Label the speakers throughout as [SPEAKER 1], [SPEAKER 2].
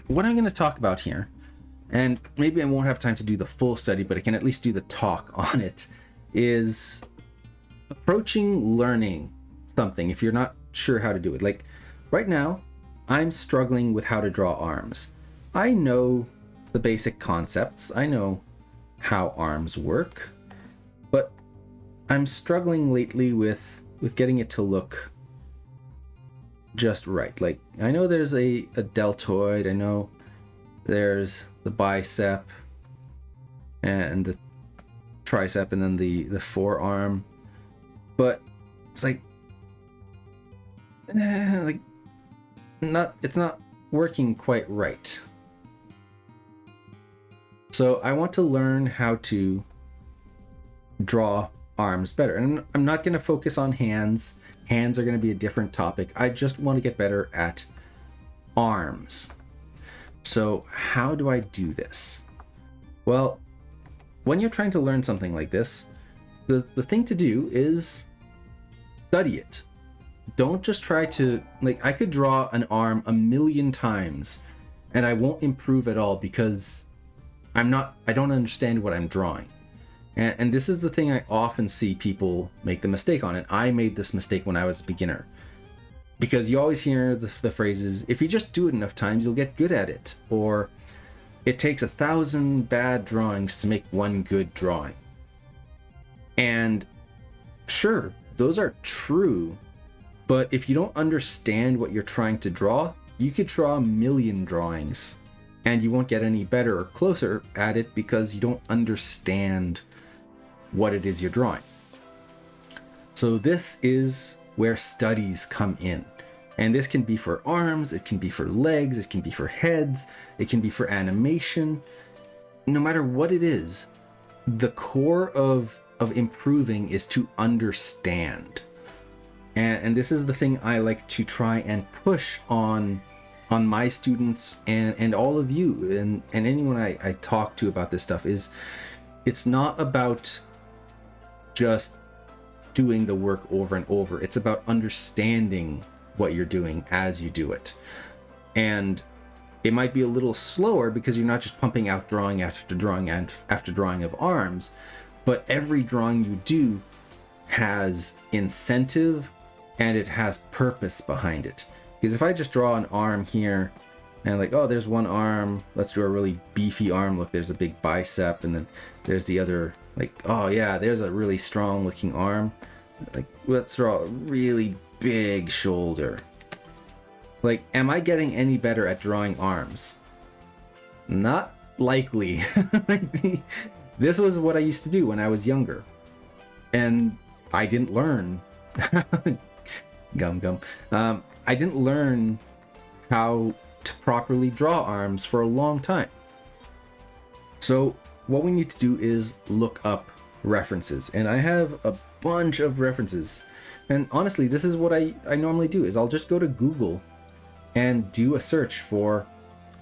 [SPEAKER 1] what I'm going to talk about here, and maybe I won't have time to do the full study, but I can at least do the talk on it, is approaching learning something if you're not sure how to do it. Like right now, I'm struggling with how to draw arms. I know the basic concepts. I know how arms work, but I'm struggling lately with getting it to look just right. Like I know there's a deltoid, I know there's the bicep and the tricep and then the forearm, but it's like it's not working quite right. So I want to learn how to draw arms better. And I'm not going to focus on hands. Hands are going to be a different topic. I just want to get better at arms. So how do I do this? Well, when you're trying to learn something like this, the thing to do is study it. Don't just try to, like, I could draw an arm a million times and I won't improve at all because I don't understand what I'm drawing. And this is the thing I often see people make the mistake on, and I made this mistake when I was a beginner. Because you always hear the phrases, if you just do it enough times, you'll get good at it. Or, it takes 1,000 bad drawings to make one good drawing. And sure, those are true, but if you don't understand what you're trying to draw, you could draw a million drawings and you won't get any better or closer at it because you don't understand what it is you're drawing. So this is where studies come in. And this can be for arms, it can be for legs, it can be for heads, it can be for animation. No matter what it is, the core of improving is to understand. And this is the thing I like to try and push on my students and all of you and anyone I talk to about this stuff is it's not about just doing the work over and over. It's about understanding what you're doing as you do it. And it might be a little slower because you're not just pumping out drawing after drawing and after drawing of arms, but every drawing you do has incentive and it has purpose behind it. Because if I just draw an arm here and like, oh, there's one arm, let's draw a really beefy arm. Look, there's a big bicep, and then there's the other, like, oh yeah, there's a really strong looking arm. Like, let's draw a really big shoulder. Like, am I getting any better at drawing arms? Not likely. This was what I used to do when I was younger. And I didn't learn. Gum. I didn't learn how to properly draw arms for a long time. So what we need to do is look up references. And I have a bunch of references. And honestly, this is what I normally do is I'll just go to Google and do a search for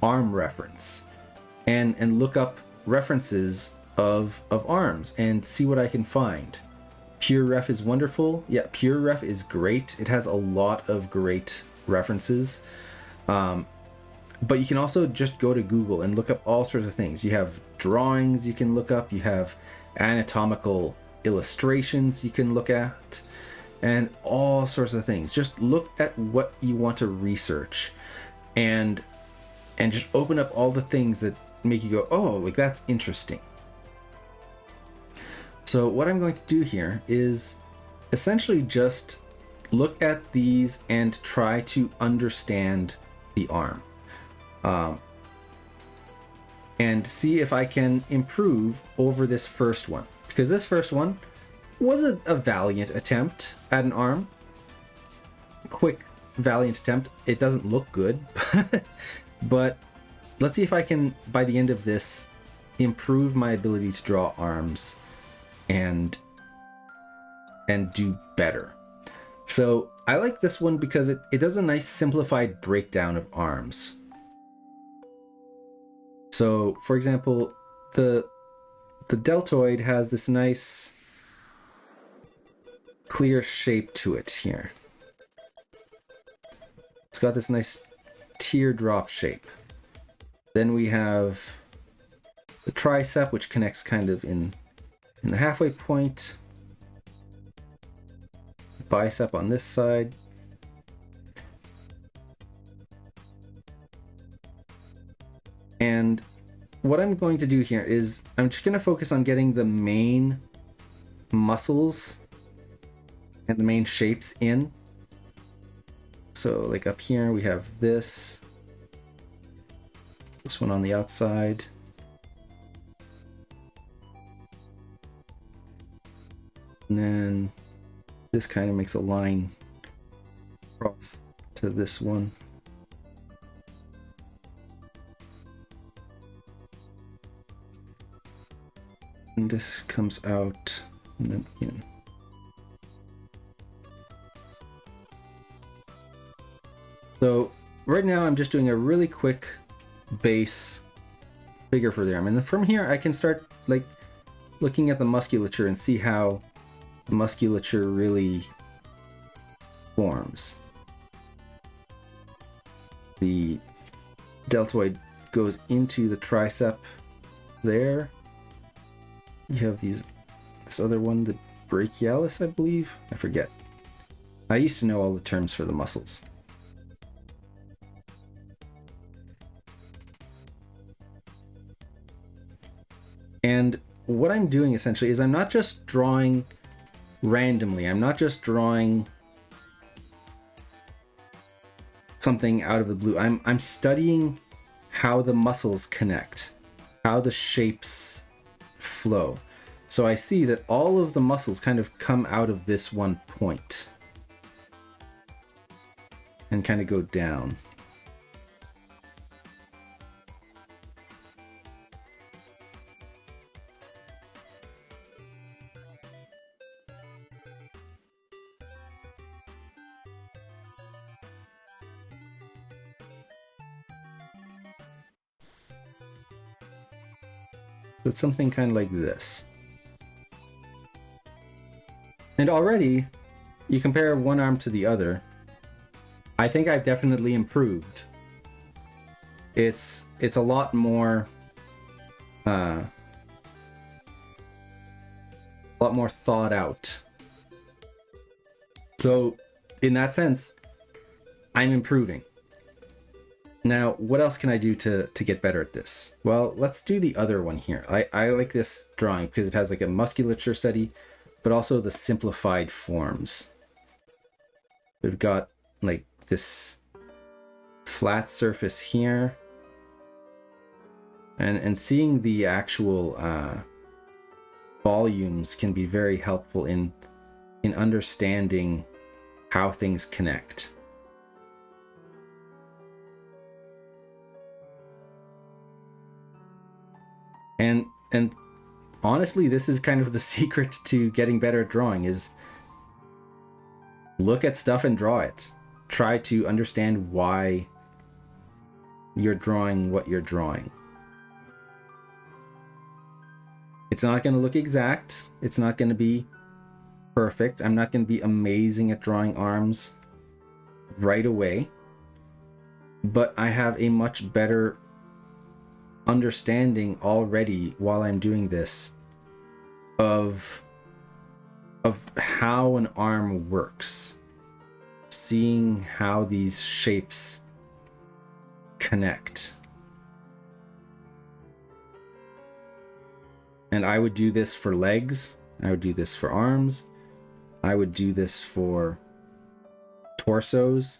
[SPEAKER 1] arm reference and look up references of arms and see what I can find. PureRef is wonderful. Yeah, PureRef is great. It has a lot of great references. But you can also just go to Google and look up all sorts of things. You have drawings you can look up. You have anatomical illustrations you can look at. And all sorts of things. Just look at what you want to research. And just open up all the things that make you go, oh, like that's interesting. So what I'm going to do here is essentially just look at these and try to understand the arm. And see if I can improve over this first one. Because this first one was a valiant attempt at an arm. Quick, valiant attempt. It doesn't look good. But let's see if I can, by the end of this, improve my ability to draw arms and do better. So I like this one because it does a nice simplified breakdown of arms. So for example, the deltoid has this nice clear shape to it here. It's got this nice teardrop shape. Then we have the tricep, which connects kind of in the halfway point. Bicep on this side. And what I'm going to do here is I'm just going to focus on getting the main muscles and the main shapes in. So like up here we have this one on the outside. And then this kind of makes a line across to this one. And this comes out and then in. So right now I'm just doing a really quick base figure for the arm. And then from here I can start like looking at the musculature and see how the musculature really forms. The deltoid goes into the tricep there. You have this other one, the brachialis, I believe. I forget. I used to know all the terms for the muscles. And what I'm doing essentially is I'm not just drawing randomly. I'm not just drawing something out of the blue. I'm studying how the muscles connect, how the shapes flow. So I see that all of the muscles kind of come out of this one point and kind of go down. So it's something kind of like this. And already, you compare one arm to the other, I think I've definitely improved. It's a lot more thought out. So in that sense, I'm improving. Now, what else can I do to get better at this? Well, let's do the other one here. I like this drawing because it has like a musculature study, but also the simplified forms. We've got like this flat surface here. And seeing the actual volumes can be very helpful in understanding how things connect. And honestly, this is kind of the secret to getting better at drawing, is look at stuff and draw it. Try to understand why you're drawing what you're drawing. It's not going to look exact. It's not going to be perfect. I'm not going to be amazing at drawing arms right away. But I have a much better understanding already while I'm doing this of how an arm works, seeing how these shapes connect. And I would do this for legs, I would do this for arms, I would do this for torsos.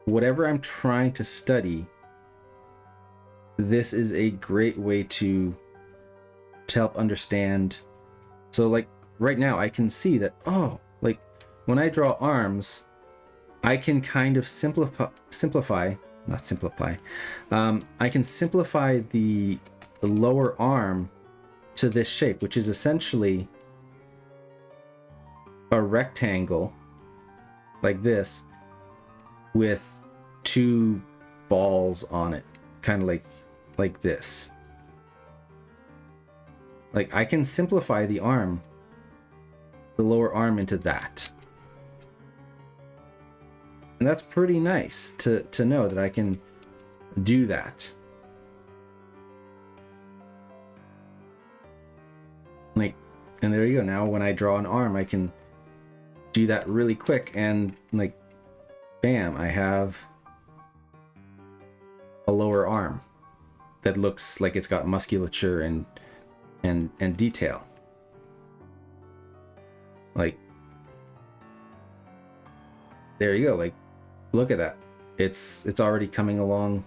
[SPEAKER 1] Whatever I'm trying to study, this is a great way to help understand. So like right now I can see that, oh, like when I draw arms, I can kind of I can simplify the lower arm to this shape, which is essentially a rectangle like this with two balls on it, kind of like this. Like I can simplify the arm, the lower arm, into that. And that's pretty nice to know that I can do that. And there you go. Now when I draw an arm, I can do that really quick and like, bam, I have a lower arm that looks like it's got musculature and detail. Like, there you go. Like, look at that. It's already coming along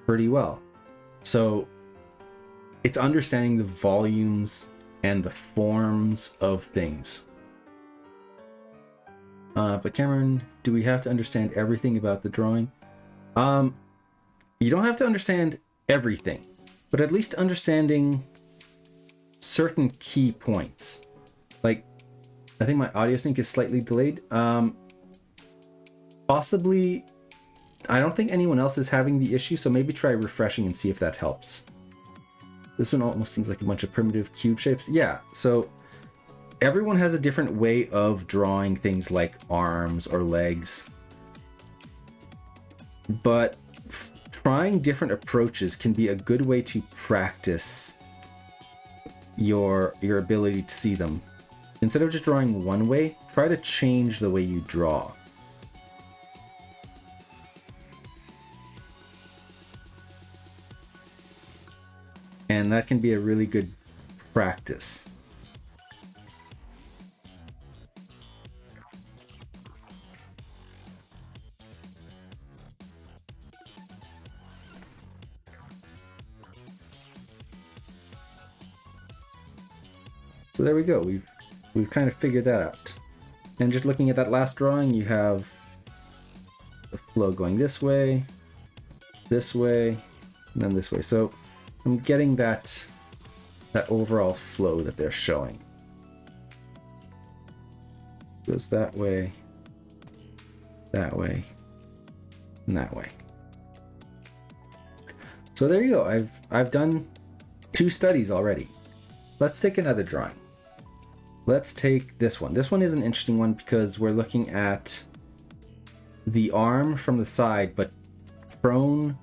[SPEAKER 1] pretty well. So it's understanding the volumes and the forms of things. But Cameron, do we have to understand everything about the drawing? You don't have to understand everything, but at least understanding certain key points. Like, I think my audio sync is slightly delayed. Possibly, I don't think anyone else is having the issue, so maybe try refreshing and see if that helps. This one almost seems like a bunch of primitive cube shapes. Yeah, so everyone has a different way of drawing things like arms or legs. But trying different approaches can be a good way to practice your ability to see them. Instead of just drawing one way, try to change the way you draw. And that can be a really good practice. So there we go. We've kind of figured that out. And just looking at that last drawing, you have the flow going this way, and then this way. So I'm getting that overall flow that they're showing. Goes that way, and that way. So there you go. I've done 2 studies already. Let's take another drawing. Let's take this one. This one is an interesting one because we're looking at the arm from the side, but prone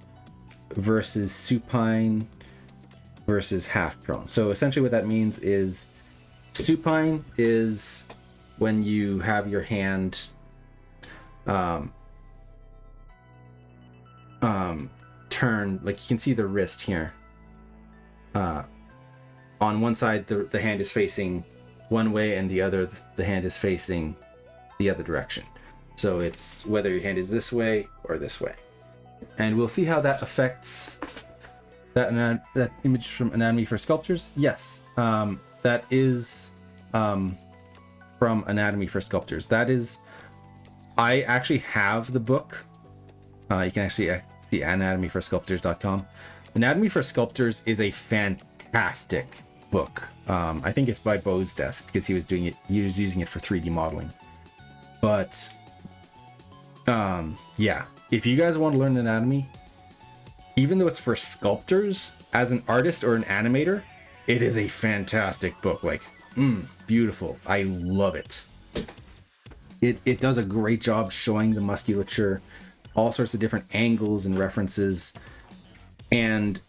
[SPEAKER 1] versus supine versus half prone. So essentially what that means is supine is when you have your hand turn, like you can see the wrist here. On one side the hand is facing one way and the other the hand is facing the other direction. So it's whether your hand is this way or this way. And we'll see how that affects that image from Anatomy for Sculptors. Yes, that is from Anatomy for Sculptors. That is, I actually have the book. You can actually see anatomyforsculptors.com. Anatomy for Sculptors is a fantastic book. I think it's by Beau's desk because he was using it for 3D modeling. But yeah, if you guys want to learn anatomy, even though it's for sculptors, as an artist or an animator, it is a fantastic book. Like, beautiful. I love it. It does a great job showing the musculature, all sorts of different angles and references, and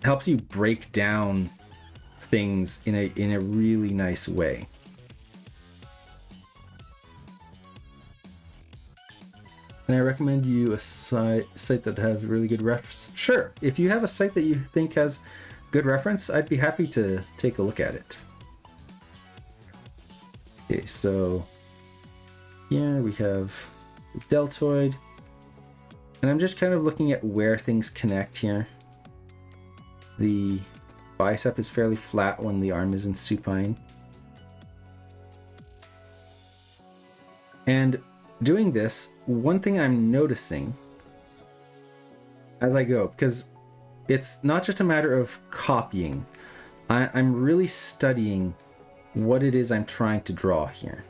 [SPEAKER 1] helps you break down things in a really nice way. Can I recommend you a site that has really good reference? Sure. If you have a site that you think has good reference, I'd be happy to take a look at it. Okay, so here we have the deltoid. And I'm just kind of looking at where things connect here. The bicep is fairly flat when the arm is in supine. And doing this, one thing I'm noticing as I go, because it's not just a matter of copying, I'm really studying what it is I'm trying to draw here.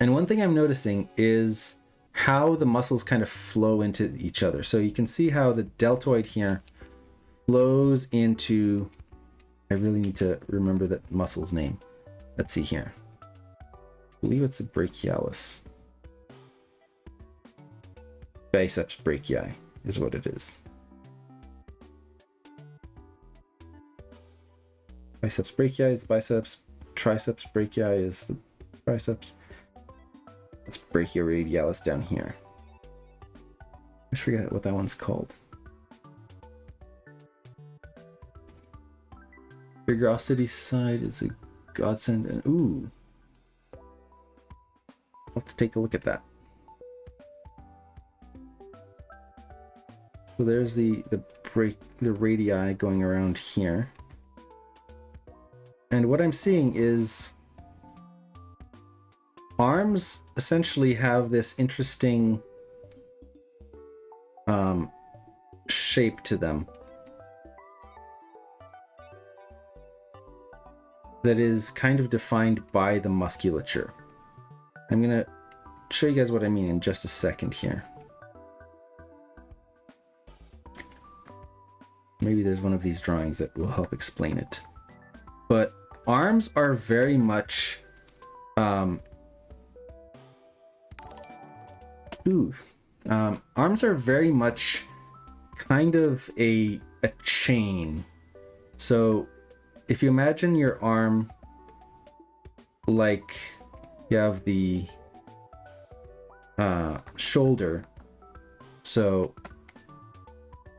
[SPEAKER 1] And one thing I'm noticing is how the muscles kind of flow into each other. So you can see how the deltoid here flows into, I really need to remember that muscle's name. Let's see here. I believe it's the brachialis. Biceps brachii is what it is. Biceps brachii is biceps. Triceps brachii is the triceps. That's brachioradialis down here. I forget what that one's called. Vigorosity side is a godsend, and ooh, let's take a look at that. So there's the radii going around here, and what I'm seeing is arms essentially have this interesting shape to them that is kind of defined by the musculature. I'm gonna show you guys what I mean in just a second here. Maybe there's one of these drawings that will help explain it. But arms are very much arms are very much kind of a chain. So if you imagine your arm like you have the shoulder, so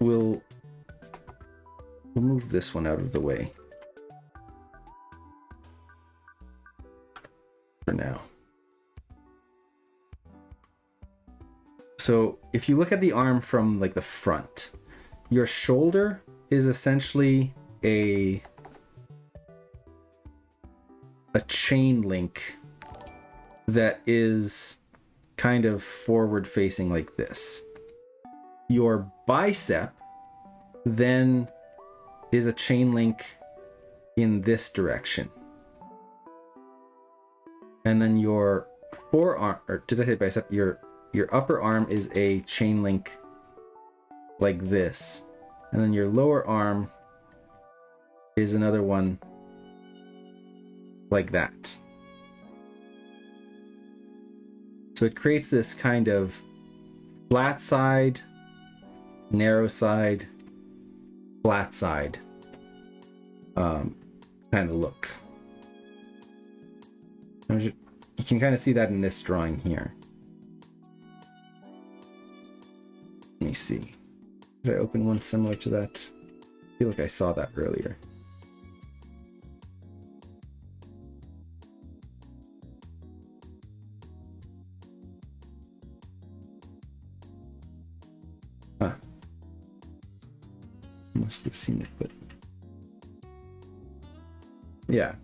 [SPEAKER 1] we'll move this one out of the way for now. So if you look at the arm from like the front, your shoulder is essentially a chain link that is kind of forward facing like this. Your bicep then is a chain link in this direction. And then your forearm, or did I say bicep? Your upper arm is a chain link like this. And then your lower arm is another one like that. So it creates this kind of flat side, narrow side, flat side kind of look. You can kind of see that in this drawing here. Let me see. Did I open one similar to that? I feel like I saw that earlier. Huh. Must have seen it, but yeah.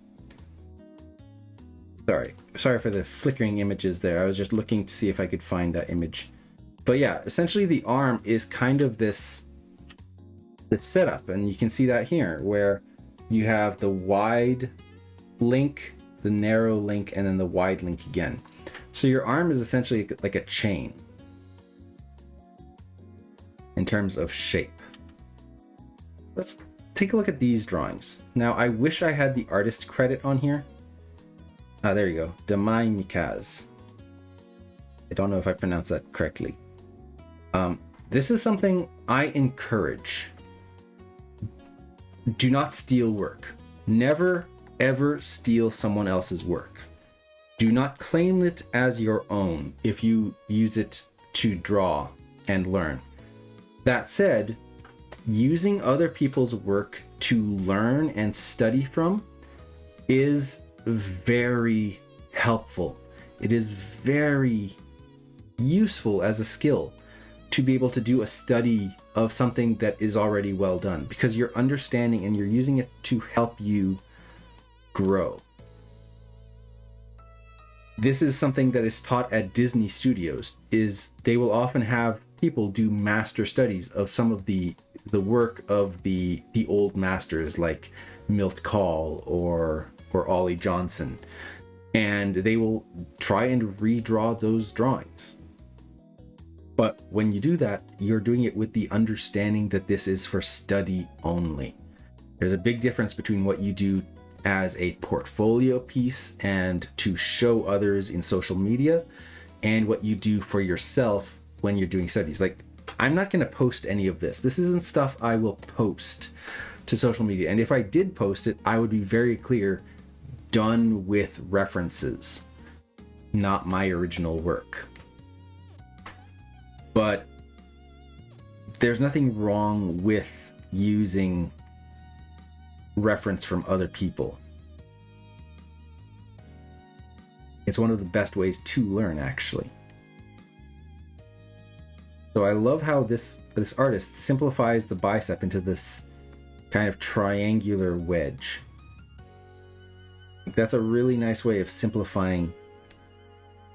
[SPEAKER 1] Sorry for the flickering images there. I was just looking to see if I could find that image. But yeah, essentially the arm is kind of this setup, and you can see that here where you have the wide link, the narrow link, and then the wide link again. So your arm is essentially like a chain in terms of shape. Let's take a look at these drawings. Now, I wish I had the artist credit on here. There you go, Damai Mikaz. I don't know if I pronounced that correctly. This is something I encourage. Do not steal work. Never, ever steal someone else's work. Do not claim it as your own if you use it to draw and learn. That said, using other people's work to learn and study from is very helpful. It is very useful as a skill to be able to do a study of something that is already well done, because you're understanding and you're using it to help you grow. This is something that is taught at Disney Studios, is they will often have people do master studies of some of the work of the old masters like Milt Kahl or Ollie Johnson, and they will try and redraw those drawings. But when you do that, you're doing it with the understanding that this is for study only. There's a big difference between what you do as a portfolio piece and to show others in social media, and what you do for yourself when you're doing studies. Like, I'm not going to post any of this. This isn't stuff I will post to social media. And if I did post it, I would be very clear, done with references, not my original work. But there's nothing wrong with using reference from other people. It's one of the best ways to learn, actually. So I love how this artist simplifies the bicep into this kind of triangular wedge. That's a really nice way of simplifying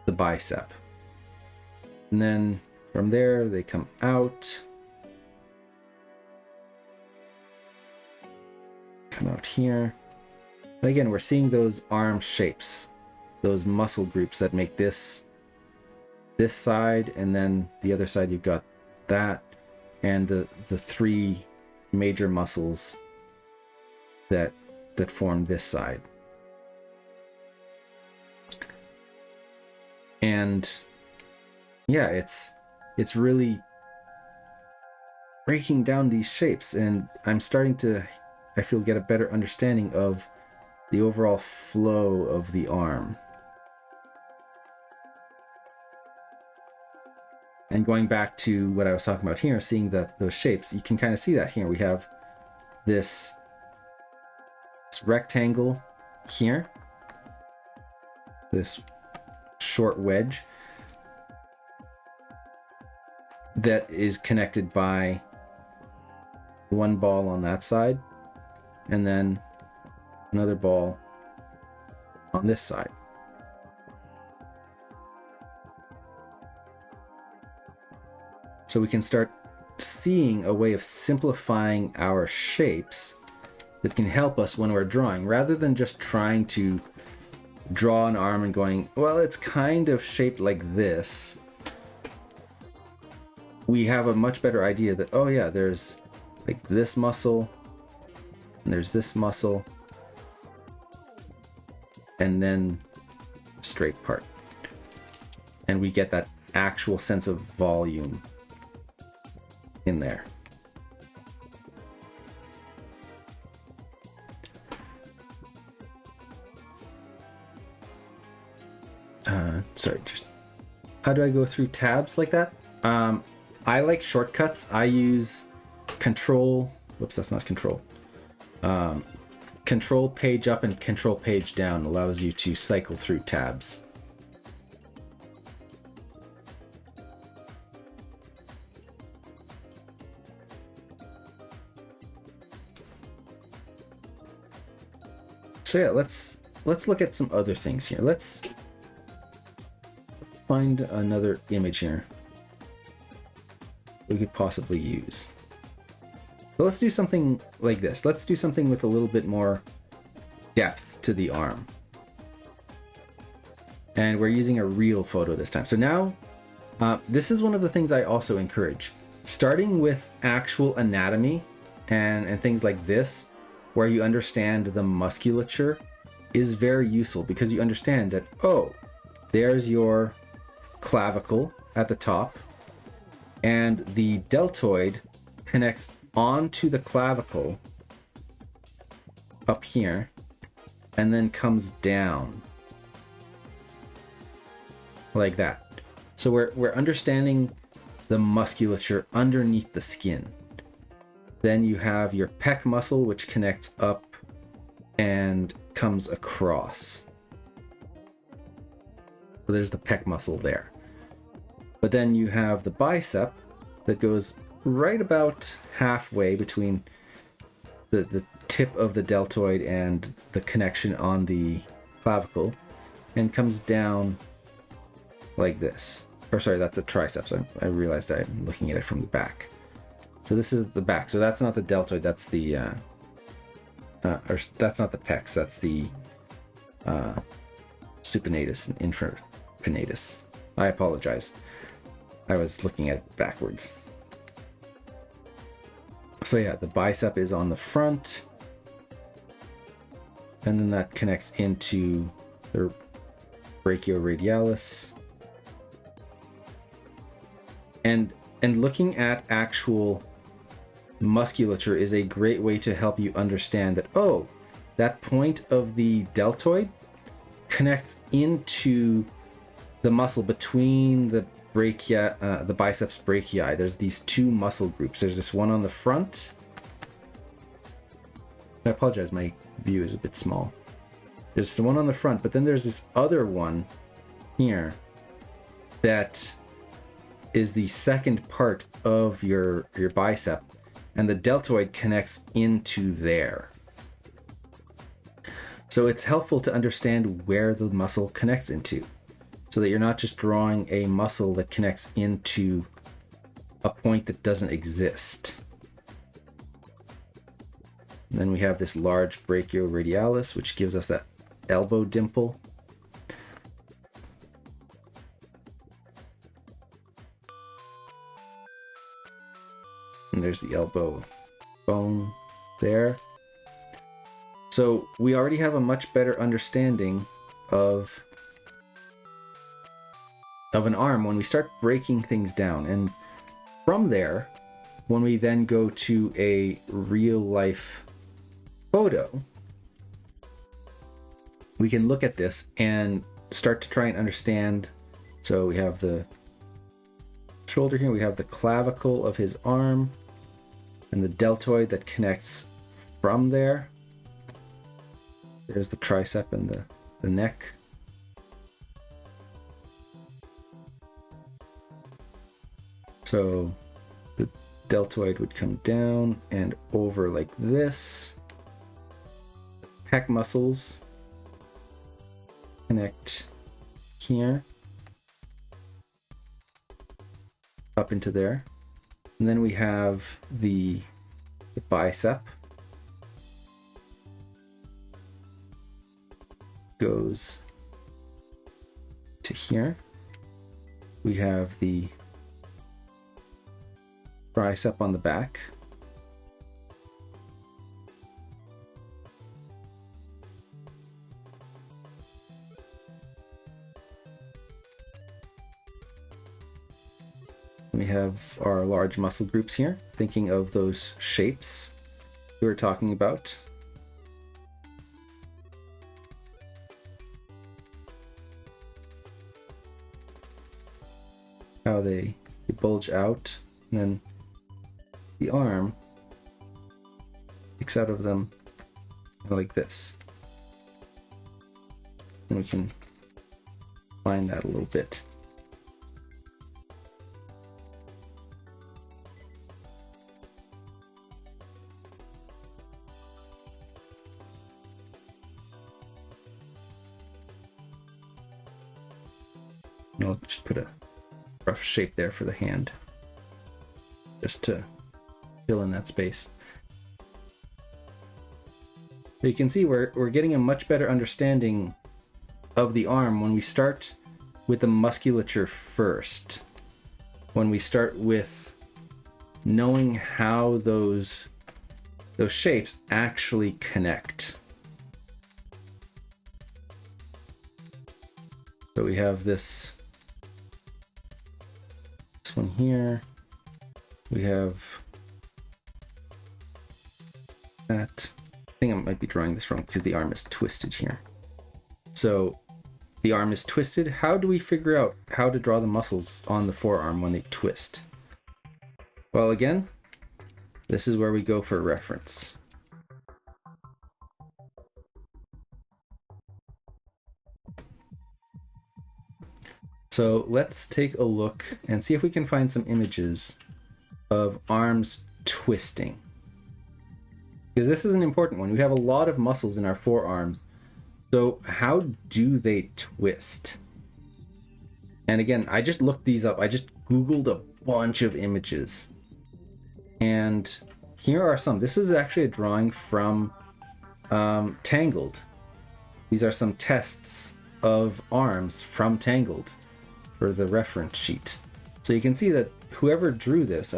[SPEAKER 1] the bicep. And then from there, they come out. Come out here. And again, we're seeing those arm shapes, those muscle groups that make this side, and then the other side you've got that, and the three major muscles that form this side. And yeah, it's really breaking down these shapes, and I'm starting to, I feel, get a better understanding of the overall flow of the arm. And going back to what I was talking about here, seeing those shapes, you can kind of see that here. We have this rectangle here, this short wedge that is connected by one ball on that side, and then another ball on this side. So we can start seeing a way of simplifying our shapes that can help us when we're drawing, rather than just trying to draw an arm and going, well, it's kind of shaped like this. We have a much better idea that, oh yeah, there's like this muscle, and there's this muscle, and then straight part. And we get that actual sense of volume in there. Sorry, just how do I go through tabs like that? I like shortcuts. I use control, whoops, that's not control. Control page up and control page down allows you to cycle through tabs. So yeah, let's look at some other things here. Let's find another image here we could possibly use. So let's do something like this. Let's do something with a little bit more depth to the arm. And we're using a real photo this time. So now, this is one of the things I also encourage. Starting with actual anatomy and things like this, where you understand the musculature, is very useful, because you understand that, oh, there's your clavicle at the top, and the deltoid connects onto the clavicle up here and then comes down like that. So we're understanding the musculature underneath the skin. Then you have your pec muscle, which connects up and comes across. So there's the pec muscle there. But then you have the bicep that goes right about halfway between the tip of the deltoid and the connection on the clavicle, and comes down like this. Or sorry, that's a triceps. I realized I'm looking at it from the back. So this is the back. So that's not the deltoid, that's the or that's not the pecs, that's the supinatus and infrapinatus. I apologize. I was looking at it backwards. So yeah, the bicep is on the front, and then that connects into the brachioradialis. And looking at actual musculature is a great way to help you understand that, oh, that point of the deltoid connects into the muscle between the brachia, the biceps brachii. There's these two muscle groups. There's this one on the front. I apologize, my view is a bit small. There's the one on the front, but then there's this other one here that is the second part of your bicep, and the deltoid connects into there. So it's helpful to understand where the muscle connects into, so that you're not just drawing a muscle that connects into a point that doesn't exist. And then we have this large brachioradialis, which gives us that elbow dimple. And there's the elbow bone there. So we already have a much better understanding of an arm when we start breaking things down. And from there, when we then go to a real life photo, we can look at this and start to try and understand. So we have the shoulder here, we have the clavicle of his arm, and the deltoid that connects from there. There's the tricep and the neck. So the deltoid would come down and over like this. Pec muscles connect here up into there. And then we have the bicep goes to here. We have the tricep on the back. We have our large muscle groups here, thinking of those shapes we were talking about. How they bulge out, and then the arm sticks out of them like this. And we can find that a little bit. I'll just put a rough shape there for the hand, just to fill in that space. So you can see we're getting a much better understanding of the arm when we start with the musculature first. When we start with knowing how those shapes actually connect. So we have this one here. We have that. I think I might be drawing this wrong because the arm is twisted here. So the arm is twisted. How do we figure out how to draw the muscles on the forearm when they twist? Well, again, this is where we go for reference. So let's take a look and see if we can find some images of arms twisting. Because this is an important one. We have a lot of muscles in our forearms. So how do they twist? And again, I just looked these up. I just Googled a bunch of images. And here are some. This is actually a drawing from Tangled. These are some tests of arms from Tangled for the reference sheet. So you can see that whoever drew this,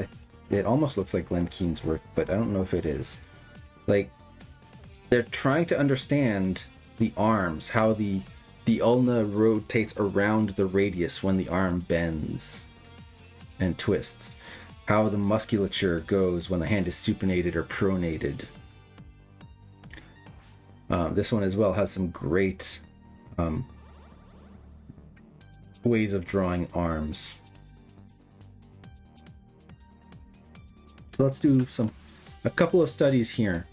[SPEAKER 1] it almost looks like Glenn Keane's work, but I don't know if it is. Like, they're trying to understand the arms, how the ulna rotates around the radius when the arm bends and twists. how the musculature goes when the hand is supinated or pronated. This one as well has some great ways of drawing arms. So let's do a couple of studies here.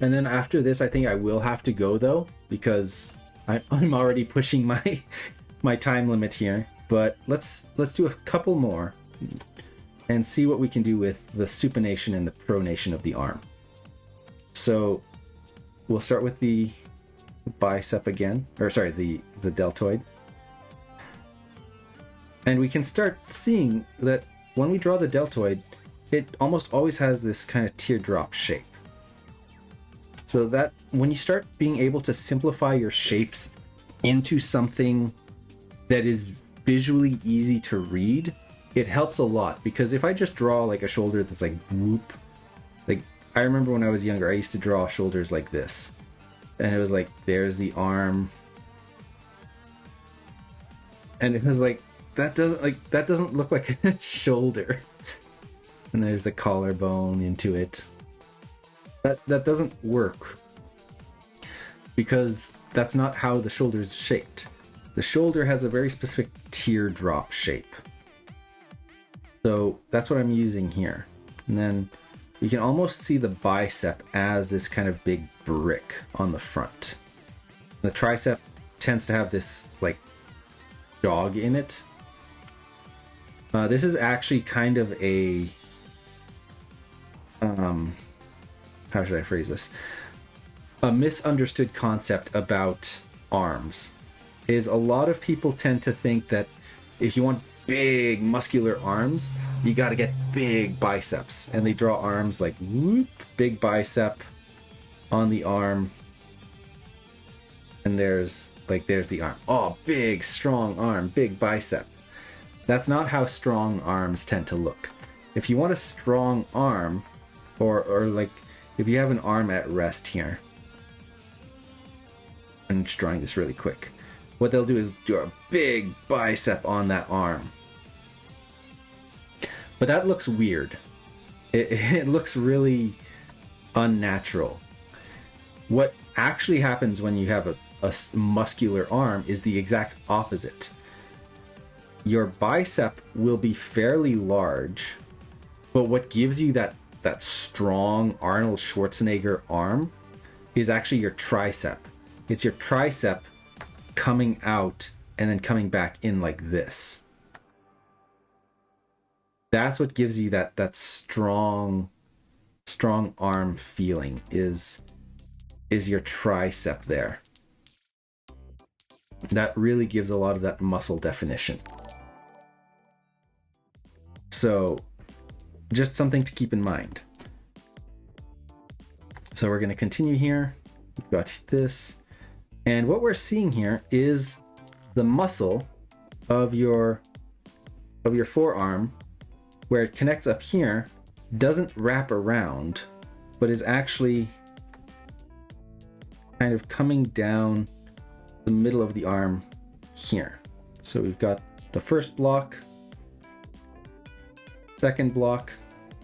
[SPEAKER 1] And then after this, I think I will have to go though, because I'm already pushing my time limit here. But let's do a couple more and see what we can do with the supination and the pronation of the arm. So we'll start with the bicep again, or sorry, the deltoid. And we can start seeing that when we draw the deltoid, it almost always has this kind of teardrop shape. So that when you start being able to simplify your shapes into something that is visually easy to read, it helps a lot. Because if I just draw like a shoulder that's like whoop, like I remember when I was younger, I used to draw shoulders like this, and it was like, there's the arm, and it was like, that doesn't look like a shoulder. And there's the collarbone into it. That doesn't work, because that's not how the shoulder is shaped. The shoulder has a very specific teardrop shape. So that's what I'm using here. And then you can almost see the bicep as this kind of big brick on the front. The tricep tends to have this like jog in it. This is actually kind of a how should I phrase this? A misunderstood concept about arms is a lot of people tend to think that if you want big muscular arms, you got to get big biceps, and they draw arms like whoop, big bicep on the arm, and there's the arm. Oh, big strong arm, big bicep. That's not how strong arms tend to look. If you want a strong arm, or like if you have an arm at rest here, I'm just drawing this really quick. What they'll do is do a big bicep on that arm. But that looks weird. It looks really unnatural. What actually happens when you have a muscular arm is the exact opposite. Your bicep will be fairly large, but what gives you that strong Arnold Schwarzenegger arm is actually your tricep. It's your tricep coming out and then coming back in like this. That's what gives you that strong arm feeling is your tricep there. That really gives a lot of that muscle definition. So just something to keep in mind. So we're going to continue here. We've got this. And what we're seeing here is the muscle of your forearm, where it connects up here, doesn't wrap around, but is actually kind of coming down the middle of the arm here. So we've got the first block, second block,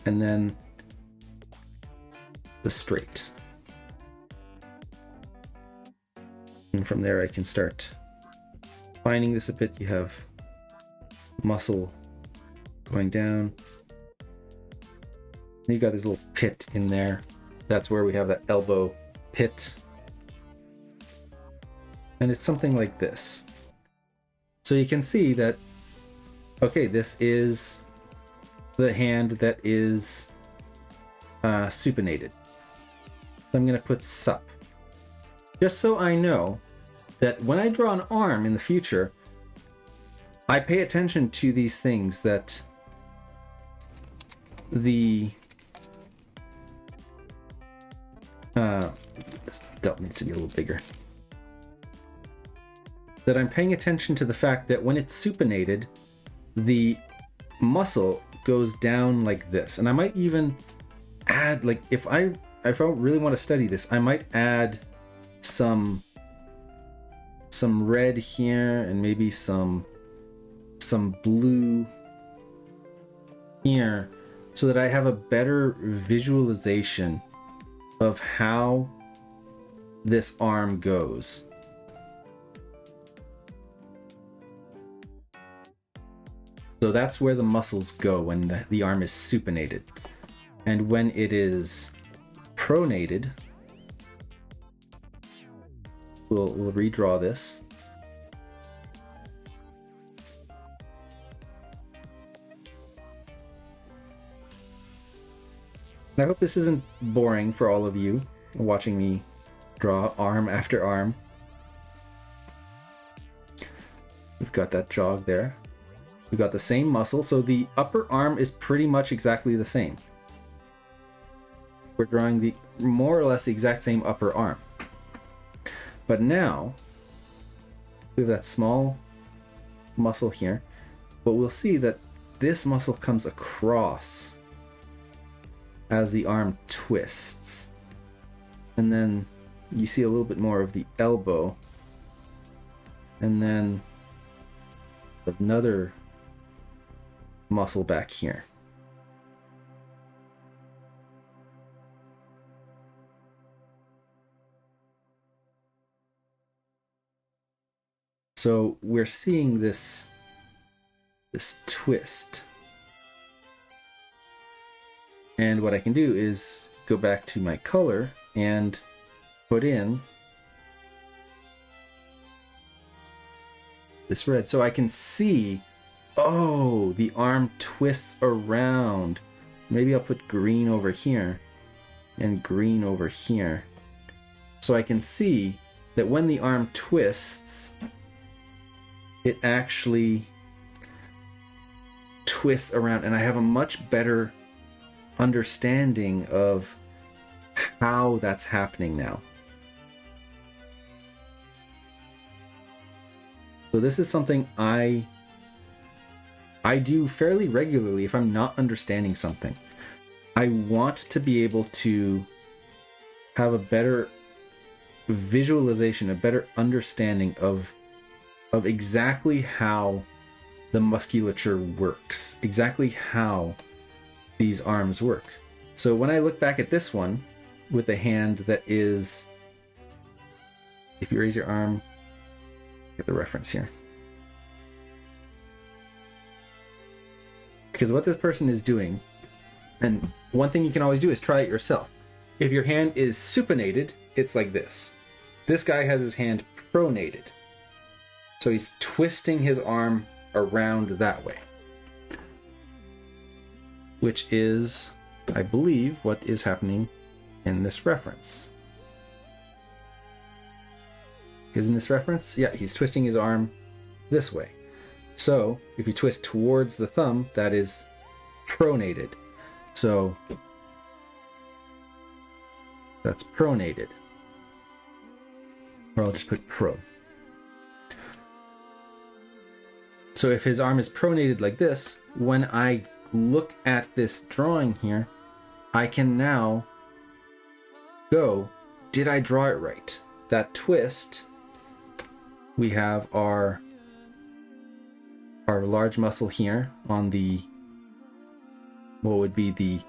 [SPEAKER 1] and then the straight. And from there I can start defining this a bit. You have muscle going down. And you got this little pit in there. That's where we have that elbow pit. And it's something like this. So you can see that, okay, this is the hand that is supinated. So I'm going to put sup. Just so I know that when I draw an arm in the future, I pay attention to these things, that the this delt needs to be a little bigger. That I'm paying attention to the fact that when it's supinated, the muscle goes down like this. And I might even add, like, if I really want to study this, I might add some red here and maybe some blue here, so that I have a better visualization of how this arm goes. So that's where the muscles go when the arm is supinated. And when it is pronated, we'll redraw this. And I hope this isn't boring for all of you watching me draw arm after arm. We've got that jog there. We've got the same muscle, so the upper arm is pretty much exactly the same. We're drawing the more or less the exact same upper arm. But now, we have that small muscle here, but we'll see that this muscle comes across as the arm twists. And then you see a little bit more of the elbow. And then another muscle back here. So we're seeing this twist. And what I can do is go back to my color and put in this red. So I can see, oh, the arm twists around. Maybe I'll put green over here and green over here. So I can see that when the arm twists, it actually twists around, and I have a much better understanding of how that's happening now. So this is something I do fairly regularly if I'm not understanding something. I want to be able to have a better visualization, a better understanding of exactly how the musculature works, exactly how these arms work. So when I look back at this one with a hand that is, if you raise your arm, get the reference here. Because what this person is doing, and one thing you can always do is try it yourself. If your hand is supinated, it's like this. This guy has his hand pronated. So he's twisting his arm around that way. Which is, I believe, what is happening in this reference. Because in this reference, yeah, he's twisting his arm this way. So if you twist towards the thumb, that is pronated. So that's pronated. Or I'll just put pro. So if his arm is pronated like this, when I look at this drawing here, I can now go, did I draw it right? That twist, we have our large muscle here on the, what would be the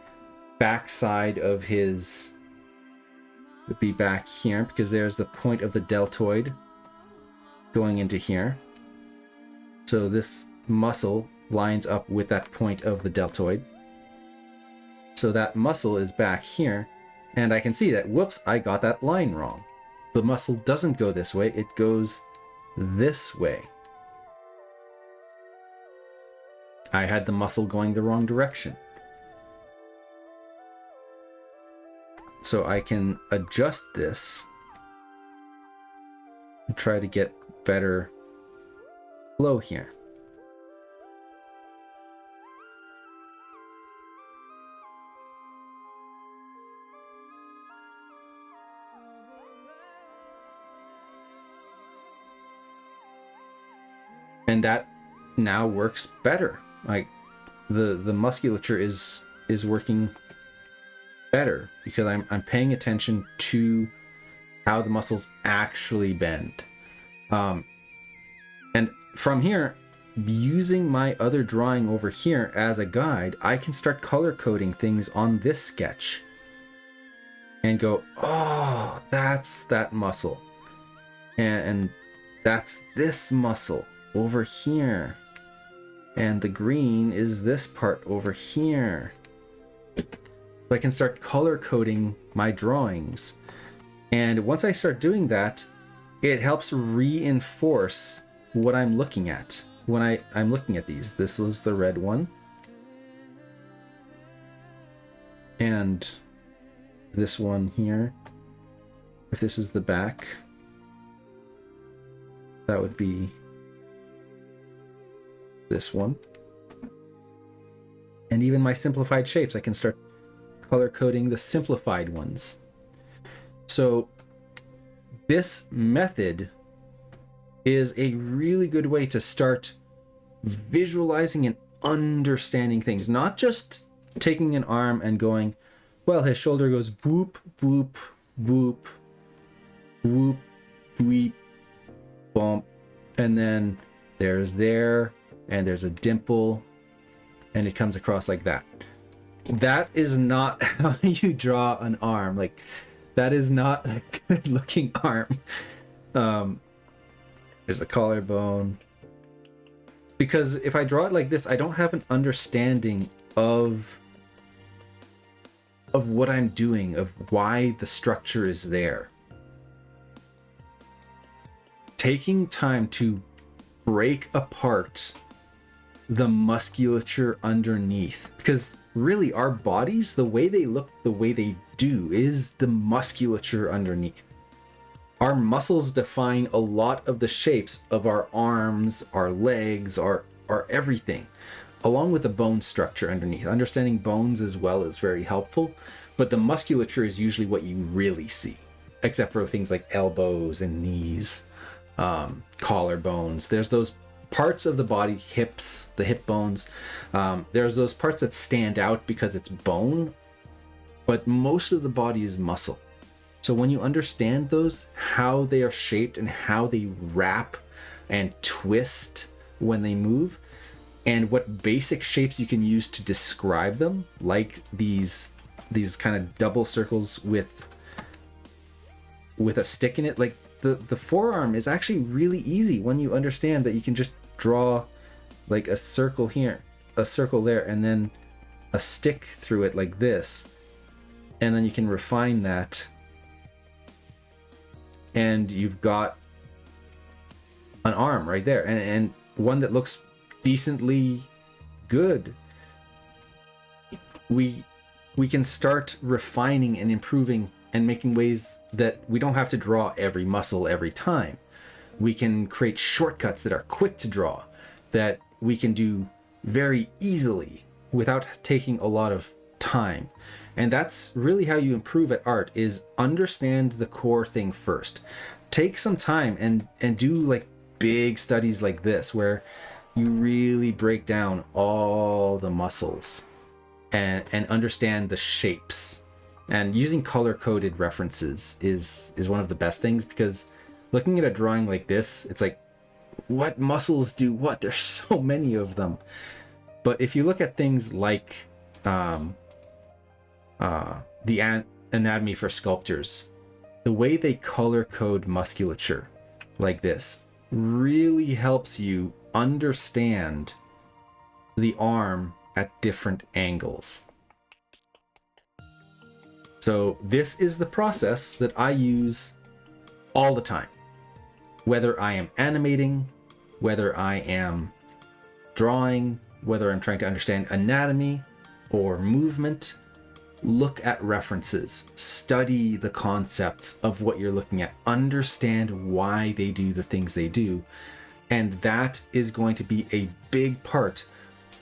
[SPEAKER 1] back side of his, would be back here, because there's the point of the deltoid going into here. So this muscle lines up with that point of the deltoid. So that muscle is back here, and I can see that, whoops, I got that line wrong. The muscle doesn't go this way, it goes this way. I had the muscle going the wrong direction. So I can adjust this and try to get better flow here. And that now works better. Like the musculature is working better because I'm paying attention to how the muscles actually bend. And from here, using my other drawing over here as a guide, I can start color coding things on this sketch and go, oh, that's that muscle. And that's this muscle over here. And the green is this part over here. So I can start color coding my drawings. And once I start doing that, it helps reinforce what I'm looking at when I'm looking at these. This is the red one. And this one here, if this is the back, that would be this one. And even my simplified shapes, I can start color coding the simplified ones. So this method is a really good way to start visualizing and understanding things, not just taking an arm and going, well, his shoulder goes boop, boop, boop, boop, boop, bump, and then there's there, and there's a dimple, and it comes across like that. That is not how you draw an arm. Like, that is not a good looking arm. There's a collarbone. Because if I draw it like this, I don't have an understanding of what I'm doing, of why the structure is there. Taking time to break apart the musculature underneath, because really our bodies, the way they look, the way they do, is the musculature underneath. Our muscles define a lot of the shapes of our arms, our legs, our everything, along with the bone structure underneath. Understanding bones as well is very helpful, but the musculature is usually what you really see, except for things like elbows and knees, collarbones. There's those parts of the body, hips, the hip bones. There's those parts that stand out because it's bone, but most of the body is muscle. So when you understand those, how they are shaped and how they wrap and twist when they move, and what basic shapes you can use to describe them, like these kind of double circles with a stick in it. Like the forearm is actually really easy when you understand that you can just draw like a circle here, a circle there, and then a stick through it like this, and then you can refine that, and you've got an arm right there, and one that looks decently good. We can start refining and improving and making ways that we don't have to draw every muscle every time. We can create shortcuts that are quick to draw, that we can do very easily without taking a lot of time. And that's really how you improve at art, is understand the core thing first. Take some time and do like big studies like this, where you really break down all the muscles and understand the shapes. And using color-coded references is one of the best things, because looking at a drawing like this, it's like, what muscles do what? There's so many of them. But if you look at things like the anatomy for sculptors, the way they color code musculature like this really helps you understand the arm at different angles. So this is the process that I use all the time. Whether I am animating, whether I am drawing, whether I'm trying to understand anatomy or movement, look at references, study the concepts of what you're looking at, understand why they do the things they do. And that is going to be a big part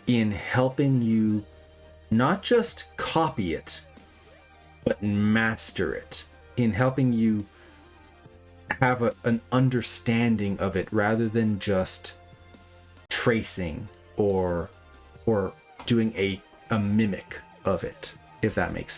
[SPEAKER 1] in helping you not just copy it, but master it, in helping you have an understanding of it rather than just tracing or doing a mimic of it, if that makes sense.